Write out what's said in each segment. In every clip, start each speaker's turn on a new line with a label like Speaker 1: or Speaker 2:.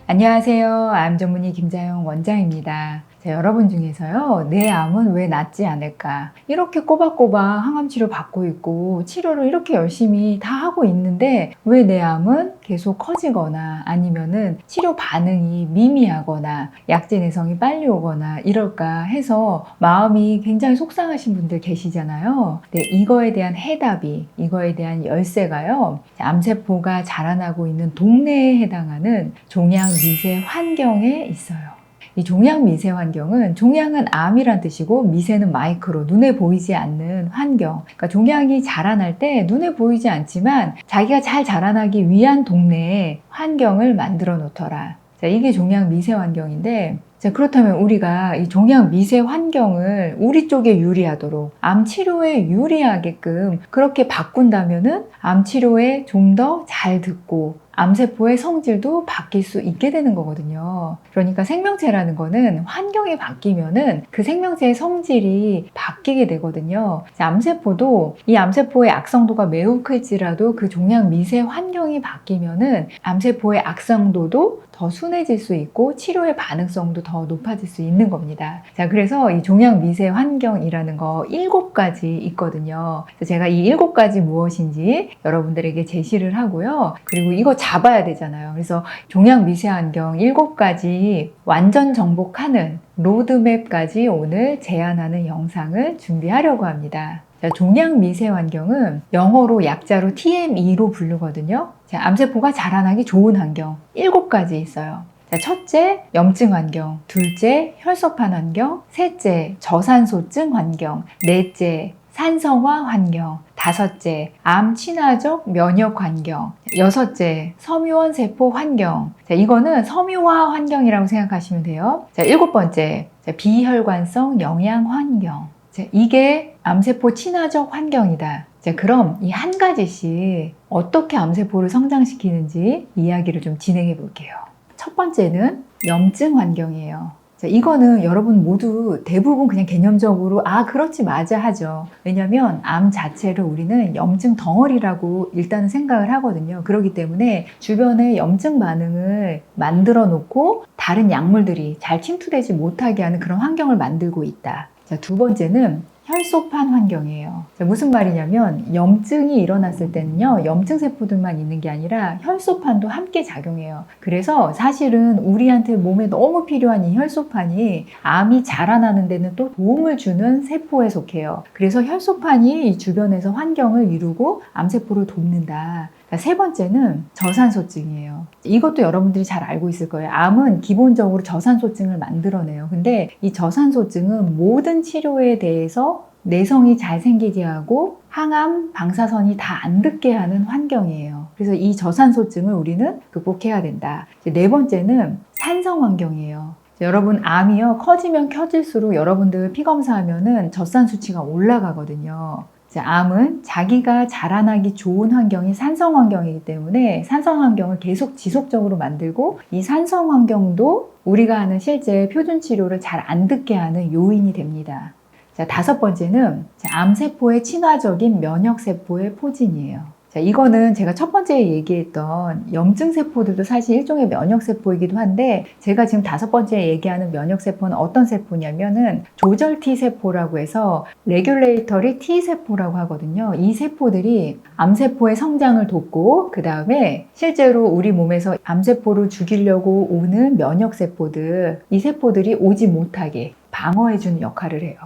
Speaker 1: 안녕하세요. 암 전문의 김자영 원장입니다. 여러분 중에서요, 내 암은 왜 낫지 않을까? 이렇게 꼬박꼬박 항암 치료 받고 있고 치료를 이렇게 열심히 다 하고 있는데 왜 내 암은 계속 커지거나 아니면은 치료 반응이 미미하거나 약제 내성이 빨리 오거나 이럴까 해서 마음이 굉장히 속상하신 분들 계시잖아요. 근데 이거에 대한 해답이, 이거에 대한 열쇠가요, 암세포가 자라나고 있는 동네에 해당하는 종양 미세 환경에 있어요. 이 종양 미세 환경은, 종양은 암이란 뜻이고 미세는 마이크로, 눈에 보이지 않는 환경. 그러니까 종양이 자라날 때 눈에 보이지 않지만 자기가 잘 자라나기 위한 동네에 환경을 만들어 놓더라. 자, 이게 종양 미세 환경인데, 자, 그렇다면 우리가 이 종양 미세 환경을 우리 쪽에 유리하도록, 암 치료에 유리하게끔 그렇게 바꾼다면은 암 치료에 좀 더 잘 듣고 암세포의 성질도 바뀔 수 있게 되는 거거든요. 그러니까 생명체라는 거는 환경이 바뀌면은 그 생명체의 성질이 바뀌게 되거든요. 암세포도 이 암세포의 악성도가 매우 클지라도 그 종양 미세 환경이 바뀌면은 암세포의 악성도도 더 순해질 수 있고 치료의 반응성도 더 높아질 수 있는 겁니다. 자, 그래서 이 종양 미세 환경이라는 거 7가지 있거든요. 그래서 제가 이 7가지 무엇인지 여러분들에게 제시를 하고요. 그리고 이거 잡아야 되잖아요. 그래서 종양 미세 환경 7가지 완전 정복하는 로드맵까지 오늘 제안하는 영상을 준비하려고 합니다. 자, 종양 미세 환경은 영어로 약자로 TME로 부르거든요. 자, 암세포가 자라나기 좋은 환경 7가지 있어요. 자, 첫째, 염증 환경. 둘째, 혈소판 환경. 셋째, 저산소증 환경. 넷째, 산성화 환경. 다섯째, 암 친화적 면역 환경. 여섯째, 섬유원 세포 환경. 자, 이거는 섬유화 환경이라고 생각하시면 돼요. 자, 7번째, 비혈관성 영양 환경. 자, 이게 암세포 친화적 환경이다. 자, 그럼 이 한 가지씩 어떻게 암세포를 성장시키는지 이야기를 좀 진행해 볼게요. 첫 번째는 염증 환경이에요. 자, 이거는 여러분 모두 대부분 그냥 개념적으로 그렇지 맞아 하죠. 왜냐하면 암 자체를 우리는 염증 덩어리라고 일단은 생각을 하거든요. 그렇기 때문에 주변에 염증 반응을 만들어 놓고 다른 약물들이 잘 침투되지 못하게 하는 그런 환경을 만들고 있다. 자, 두 번째는 혈소판 환경이에요. 자, 무슨 말이냐면 염증이 일어났을 때는요, 염증 세포들만 있는 게 아니라 혈소판도 함께 작용해요. 그래서 사실은 우리한테 몸에 너무 필요한 이 혈소판이 암이 자라나는 데는 또 도움을 주는 세포에 속해요. 그래서 혈소판이 이 주변에서 환경을 이루고 암세포를 돕는다. 세 번째는 저산소증이에요. 이것도 여러분들이 잘 알고 있을 거예요. 암은 기본적으로 저산소증을 만들어내요. 근데 이 저산소증은 모든 치료에 대해서 내성이 잘 생기게 하고 항암, 방사선이 다 안 듣게 하는 환경이에요. 그래서 이 저산소증을 우리는 극복해야 된다. 네 번째는 산성 환경이에요. 여러분, 암이요, 커지면 커질수록 여러분들 피검사하면은 젖산 수치가 올라가거든요. 암은 자기가 자라나기 좋은 환경이 산성 환경이기 때문에 산성 환경을 계속 지속적으로 만들고, 이 산성 환경도 우리가 하는 실제 표준 치료를 잘 안 듣게 하는 요인이 됩니다. 자, 다섯 번째는 암세포의 친화적인 면역세포의 포진이에요. 자, 이거는 제가 첫 번째 얘기했던 염증세포들도 사실 일종의 면역세포이기도 한데, 제가 지금 다섯 번째 얘기하는 면역세포는 어떤 세포냐면은 조절 T세포라고 해서 레귤레이터리 T세포라고 하거든요. 이 세포들이 암세포의 성장을 돕고, 그 다음에 실제로 우리 몸에서 암세포를 죽이려고 오는 면역세포들, 이 세포들이 오지 못하게 방어해주는 역할을 해요.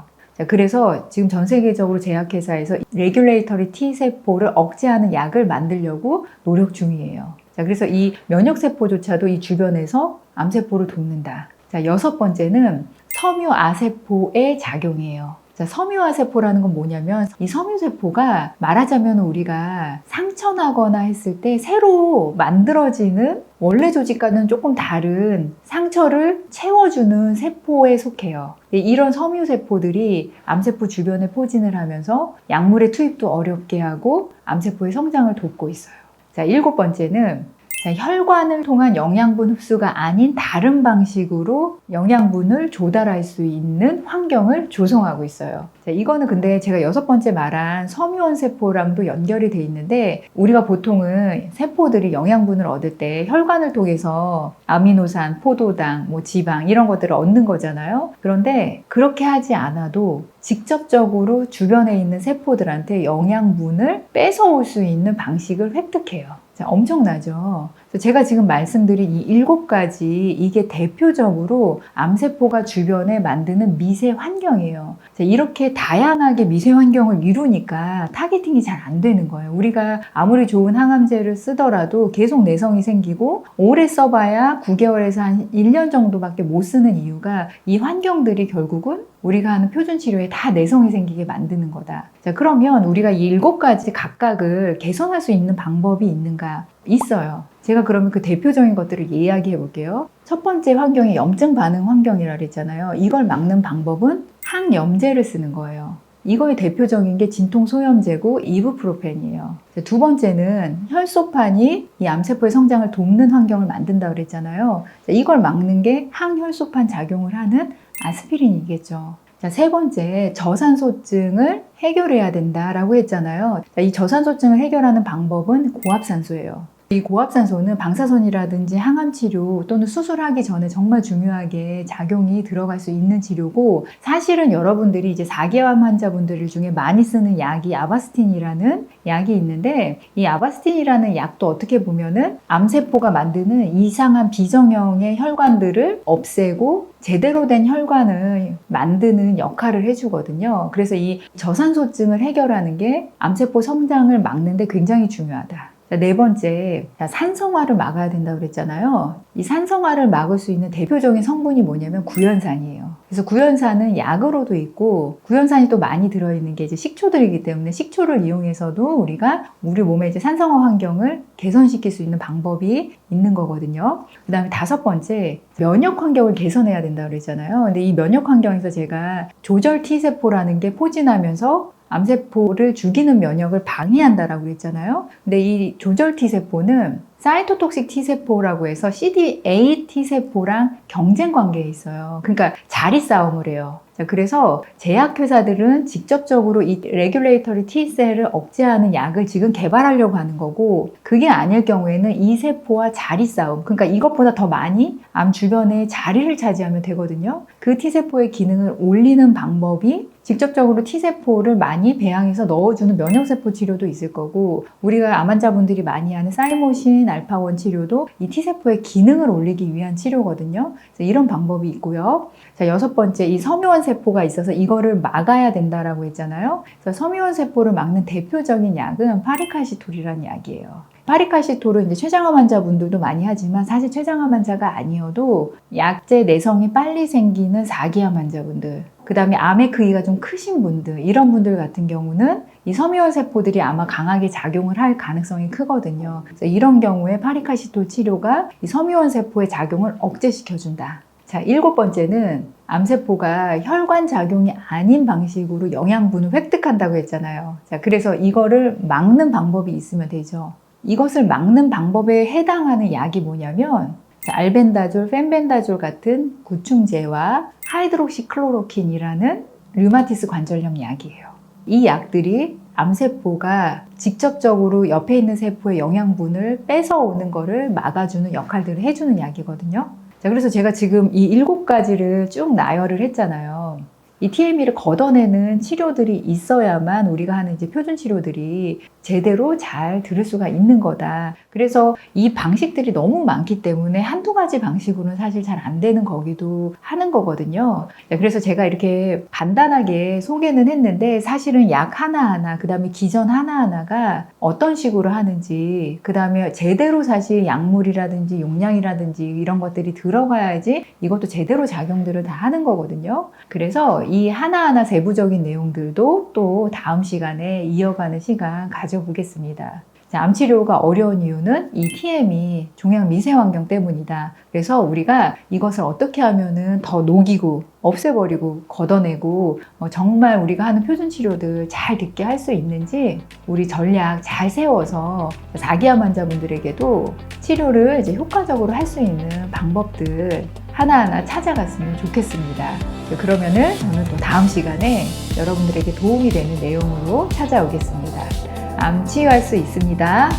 Speaker 1: 그래서 지금 전 세계적으로 제약회사에서 레귤레이터리 T세포를 억제하는 약을 만들려고 노력 중이에요. 자, 그래서 이 면역세포조차도 이 주변에서 암세포를 돕는다. 자, 여섯 번째는 섬유아세포의 작용이에요. 자, 섬유아세포라는 건 뭐냐면, 이 섬유세포가 말하자면 우리가 상처나거나 했을 때 새로 만들어지는 원래 조직과는 조금 다른 상처를 채워주는 세포에 속해요. 이런 섬유세포들이 암세포 주변에 포진을 하면서 약물의 투입도 어렵게 하고 암세포의 성장을 돕고 있어요. 자, 일곱 번째는 자, 혈관을 통한 영양분 흡수가 아닌 다른 방식으로 영양분을 조달할 수 있는 환경을 조성하고 있어요. 자, 이거는 근데 제가 6번째 말한 섬유원 세포랑도 연결이 돼 있는데, 우리가 보통은 세포들이 영양분을 얻을 때 혈관을 통해서 아미노산, 포도당, 지방 이런 것들을 얻는 거잖아요. 그런데 그렇게 하지 않아도 직접적으로 주변에 있는 세포들한테 영양분을 뺏어올 수 있는 방식을 획득해요. 자, 엄청나죠? 제가 지금 말씀드린 이 7가지, 이게 대표적으로 암세포가 주변에 만드는 미세 환경이에요. 자, 이렇게 다양하게 미세 환경을 이루니까 타겟팅이 잘 안 되는 거예요. 우리가 아무리 좋은 항암제를 쓰더라도 계속 내성이 생기고, 오래 써봐야 9개월에서 한 1년 정도밖에 못 쓰는 이유가 이 환경들이 결국은 우리가 하는 표준 치료에 다 내성이 생기게 만드는 거다. 자, 그러면 우리가 이 7가지 각각을 개선할 수 있는 방법이 있는가? 있어요. 제가 그러면 그 대표적인 것들을 이야기해 볼게요. 첫 번째 환경이 염증 반응 환경이라고 그랬잖아요. 이걸 막는 방법은 항염제를 쓰는 거예요. 이거의 대표적인 게 진통소염제고 이부프로펜이에요. 두 번째는 혈소판이 이 암세포의 성장을 돕는 환경을 만든다고 그랬잖아요. 이걸 막는 게 항혈소판 작용을 하는 아스피린이겠죠. 자, 세 번째, 저산소증을 해결해야 된다라고 했잖아요. 자, 이 저산소증을 해결하는 방법은 고압산소예요. 이 고압산소는 방사선이라든지 항암치료 또는 수술하기 전에 정말 중요하게 작용이 들어갈 수 있는 치료고, 사실은 여러분들이 이제 4기암 환자분들 중에 많이 쓰는 약이 아바스틴이라는 약이 있는데, 이 아바스틴이라는 약도 어떻게 보면은 암세포가 만드는 이상한 비정형의 혈관들을 없애고 제대로 된 혈관을 만드는 역할을 해주거든요. 그래서 이 저산소증을 해결하는 게 암세포 성장을 막는데 굉장히 중요하다. 네 번째, 산성화를 막아야 된다고 그랬잖아요. 이 산성화를 막을 수 있는 대표적인 성분이 뭐냐면 구연산이에요. 그래서 구연산은 약으로도 있고, 구연산이 또 많이 들어있는 게 이제 식초들이기 때문에 식초를 이용해서도 우리가 우리 몸의 이제 산성화 환경을 개선시킬 수 있는 방법이 있는 거거든요. 그 다음에 5번째, 면역 환경을 개선해야 된다고 그랬잖아요. 근데 이 면역 환경에서 제가 조절 T세포라는 게 포진하면서 암세포를 죽이는 면역을 방해한다라고 했잖아요. 근데 이 조절 T세포는 사이토톡식 T세포라고 해서 CD8 T세포랑 경쟁 관계에 있어요. 그러니까 자리 싸움을 해요. 자, 그래서 제약회사들은 직접적으로 이 레귤레이터리 T셀을 억제하는 약을 지금 개발하려고 하는 거고, 그게 아닐 경우에는 이 세포와 자리 싸움, 그러니까 이것보다 더 많이 암 주변에 자리를 차지하면 되거든요. 그 T세포의 기능을 올리는 방법이 직접적으로 T세포를 많이 배양해서 넣어주는 면역세포 치료도 있을 거고, 우리가 암 환자분들이 많이 하는 사이모신 알파1 치료도 이 T세포의 기능을 올리기 위한 치료거든요. 그래서 이런 방법이 있고요. 자, 6번째, 이 섬유원 세포가 있어서 이거를 막아야 된다라고 했잖아요. 그래서 섬유원 세포를 막는 대표적인 약은 파리칼시톨이라는 약이에요. 파리칼시톨은 이제 췌장암 환자분들도 많이 하지만, 사실 췌장암 환자가 아니어도 약제 내성이 빨리 생기는 4기암 환자분들, 그 다음에 암의 크기가 좀 크신 분들, 이런 분들 같은 경우는 이 섬유원 세포들이 아마 강하게 작용을 할 가능성이 크거든요. 그래서 이런 경우에 파리칼시톨 치료가 이 섬유원 세포의 작용을 억제시켜준다. 자, 7번째는 암세포가 혈관 작용이 아닌 방식으로 영양분을 획득한다고 했잖아요. 자, 그래서 이거를 막는 방법이 있으면 되죠. 이것을 막는 방법에 해당하는 약이 뭐냐면, 알벤다졸, 펜벤다졸 같은 구충제와 하이드록시클로로킨이라는 류마티스 관절염 약이에요. 이 약들이 암세포가 직접적으로 옆에 있는 세포의 영양분을 뺏어오는 것을 막아주는 역할들을 해주는 약이거든요. 자, 그래서 제가 지금 이 7가지를 쭉 나열을 했잖아요. 이 TME를 걷어내는 치료들이 있어야만 우리가 하는 이제 표준 치료들이 제대로 잘 들을 수가 있는 거다. 그래서 이 방식들이 너무 많기 때문에 한두 가지 방식으로는 사실 잘 안 되는 거기도 하는 거거든요. 그래서 제가 이렇게 간단하게 소개는 했는데, 사실은 약 하나하나, 그 다음에 기전 하나하나가 어떤 식으로 하는지, 그 다음에 제대로 사실 약물이라든지 용량이라든지 이런 것들이 들어가야지 이것도 제대로 작용들을 다 하는 거거든요. 그래서 이 하나하나 세부적인 내용들도 또 다음 시간에 이어가는 시간 가져보겠습니다. 자, 암 치료가 어려운 이유는 이 TM이 종양 미세 환경 때문이다. 그래서 우리가 이것을 어떻게 하면은 더 녹이고 없애버리고 걷어내고 정말 우리가 하는 표준 치료들 잘 듣게 할 수 있는지 우리 전략 잘 세워서 4기암 환자분들에게도 치료를 이제 효과적으로 할 수 있는 방법들 하나하나 찾아갔으면 좋겠습니다. 그러면은 저는 또 다음 시간에 여러분들에게 도움이 되는 내용으로 찾아오겠습니다. 암 치유할 수 있습니다.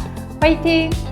Speaker 1: 화이팅!